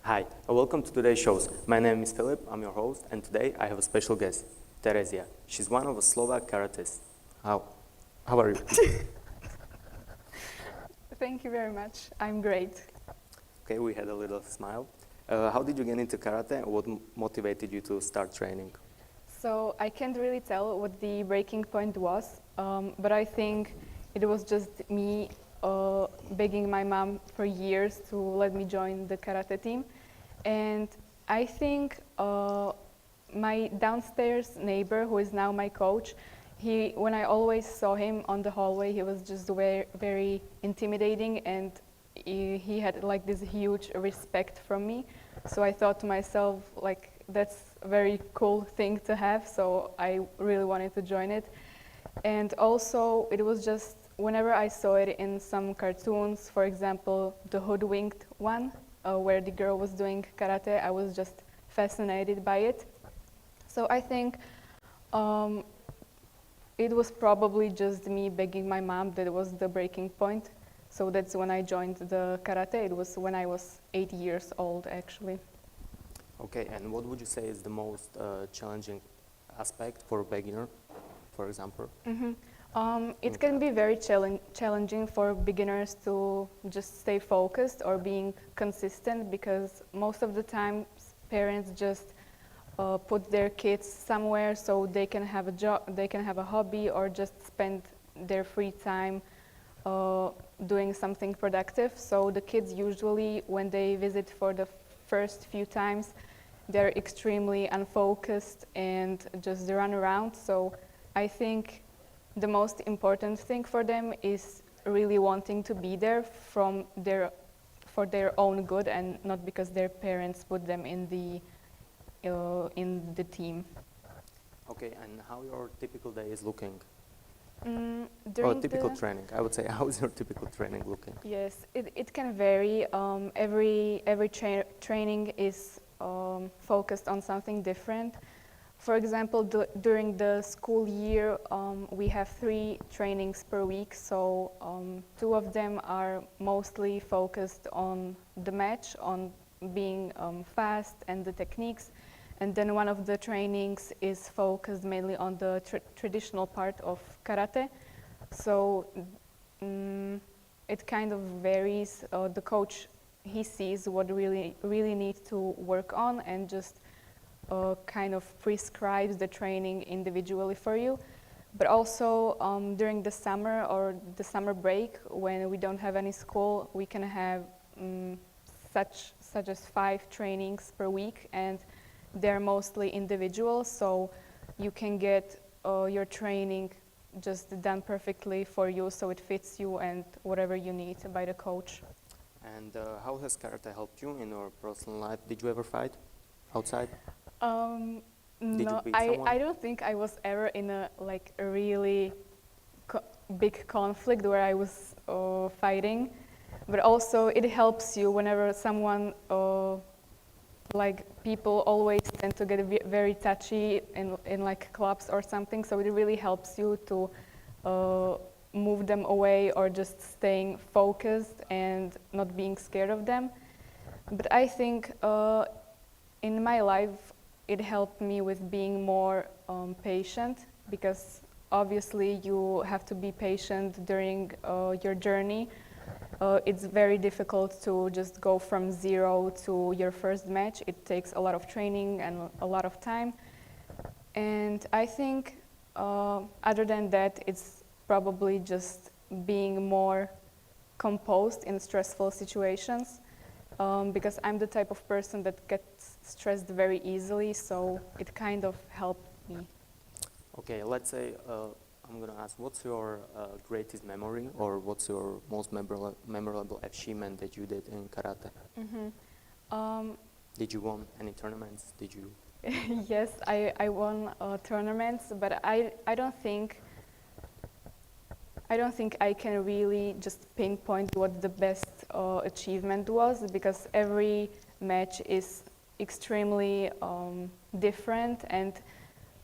Hi, welcome to today's shows. My name is Filip, I'm your host, and today I have a special guest, Terézia. She's one of the Slovak karates. How are you? Thank you very much. I'm great. Okay, we had a little smile. How did you get into karate? What motivated you to start training? So I can't really tell what the breaking point was, but I think it was just me begging my mom for years to let me join the karate team. And I think my downstairs neighbor, who is now my coach, when I always saw him on the hallway, he was just very intimidating, and he had like this huge respect from me. So I thought to myself, like, that's a very cool thing to have, so I really wanted to join it. And also, it was just whenever I saw it in some cartoons, for example, the hoodwinked one, where the girl was doing karate, I was just fascinated by it. So I think it was probably just me begging my mom that was the breaking point. So that's when I joined the karate. It was when I was 8 years old, actually. Okay, and what would you say is the most challenging aspect for a beginner, for example? It can be very challenging for beginners to just stay focused or being consistent, because most of the time parents just put their kids somewhere so they can have a job, they can have a hobby, or just spend their free time doing something productive. So the kids usually, when they visit for the first few times, they're extremely unfocused and just run around. So I think the most important thing for them is really wanting to be there for their own good, and not because their parents put them in the team. Okay, and how your typical day is looking? During Or typical training, I would say. How is your typical training looking? Yes, it can vary. Every training is focused on something different. For example, during the school year, we have 3 trainings per week, so 2 of them are mostly focused on the match, on being fast and the techniques, and then one of the trainings is focused mainly on the traditional part of karate. So it kind of varies. The coach, he sees what really needs to work on, and just kind of prescribes the training individually for you. But also during the summer or the summer break, when we don't have any school, we can have such as 5 trainings per week, and they're mostly individual, so you can get your training just done perfectly for you, so it fits you and whatever you need by the coach. And how has karate helped you in your personal life? Did you ever fight outside? No, I don't think I was ever in a really big conflict where I was fighting, but also it helps you whenever someone, people always tend to get very touchy in like clubs or something, so it really helps you to move them away, or just staying focused and not being scared of them. But I think in my life, it helped me with being more patient, because obviously you have to be patient during your journey. It's very difficult to just go from 0 to your first match. It takes a lot of training and a lot of time. And I think other than that, it's probably just being more composed in stressful situations. Because I'm the type of person that gets stressed very easily, so it kind of helped me. Okay, let's say I'm going to ask, what's your greatest memory, or what's your most memorable achievement that you did in karate? Did you win any tournaments? Did you? Yes, I won tournaments, but I don't think I can really just pinpoint what the best achievement was, because every match is extremely different, and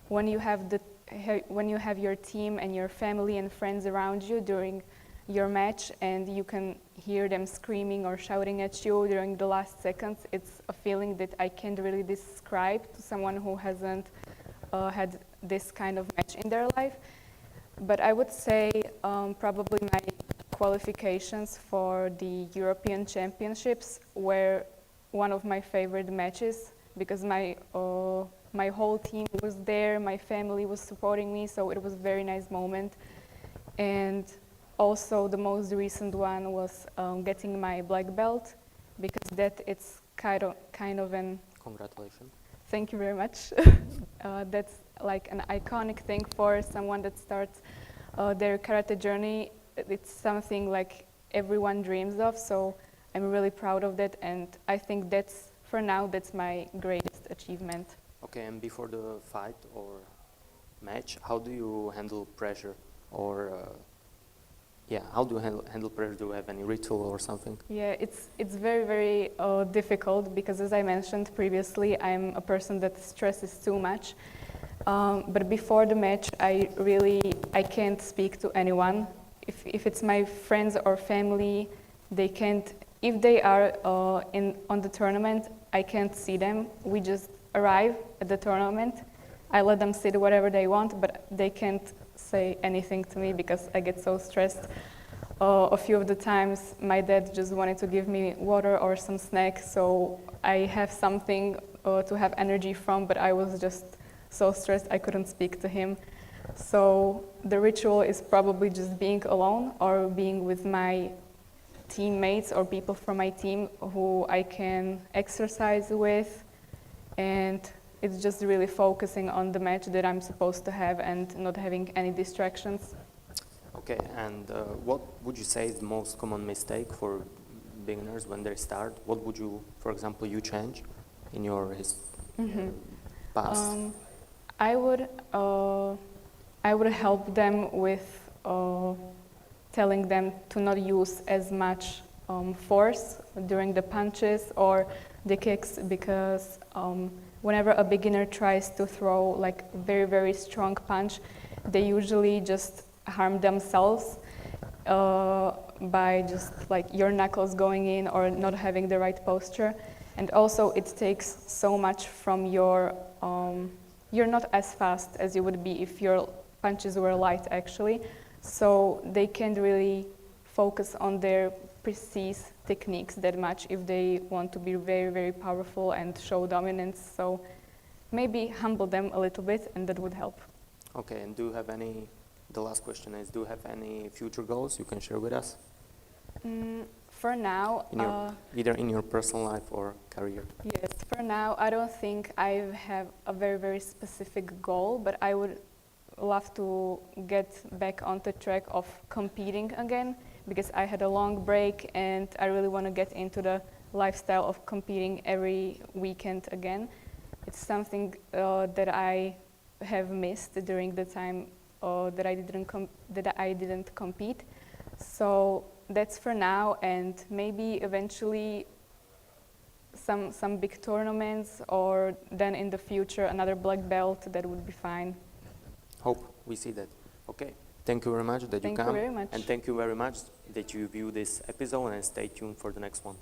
when you have your team and your family and friends around you during your match and you can hear them screaming or shouting at you during the last seconds. It's a feeling that I can't really describe to someone who hasn't had this kind of match in their life. But I would say probably my qualifications for the European Championships were one of my favorite matches because my whole team was there, my family was supporting me, so it was a very nice moment. And also the most recent one was getting my black belt, because that it's kind of an... Congratulations. Thank you very much. That's like an iconic thing for someone that starts their karate journey. It's something like everyone dreams of, so I'm really proud of that, and I think that's, for now, that's my greatest achievement. Okay, and before the fight or match, how do you handle pressure? Or, how do you handle pressure? Do you have any ritual or something? Yeah, it's very, very difficult because, as I mentioned previously, I'm a person that stresses too much. But before the match, I can't speak to anyone. If it's my friends or family, they can't. If they are on the tournament, I can't see them. We just arrive at the tournament. I let them sit whatever they want, but they can't say anything to me because I get so stressed. A few of the times, my dad just wanted to give me water or some snack, so I have something to have energy from, but I was just so stressed I couldn't speak to him. So the ritual is probably just being alone or being with my teammates or people from my team who I can exercise with, and it's just really focusing on the match that I'm supposed to have and not having any distractions. Okay, and what would you say is the most common mistake for beginners when they start? What would you, for example, you change in your past? I would help them with telling them to not use as much force during the punches or the kicks, because whenever a beginner tries to throw like a very, very strong punch, they usually just harm themselves by just like your knuckles going in or not having the right posture. And also it takes so much from your, you're not as fast as you would be if your punches were light actually. So they can't really focus on their precise techniques that much if they want to be very, very powerful and show dominance. So maybe humble them a little bit, and that would help. Okay, and do you have any, the last question is, do you have any future goals you can share with us? For now, either in your personal life or career. Yes, for now, I don't think I have a very, very specific goal, but I would love to get back on the track of competing again, because I had a long break and I really want to get into the lifestyle of competing every weekend again. It's something that I have missed during the time that I didn't compete. So that's for now, and maybe eventually some big tournaments, or then in the future another black belt. That would be fine. Hope we see that. Okay, thank you very much that you come. Thank you very much. And thank you very much that you view this episode, and stay tuned for the next one.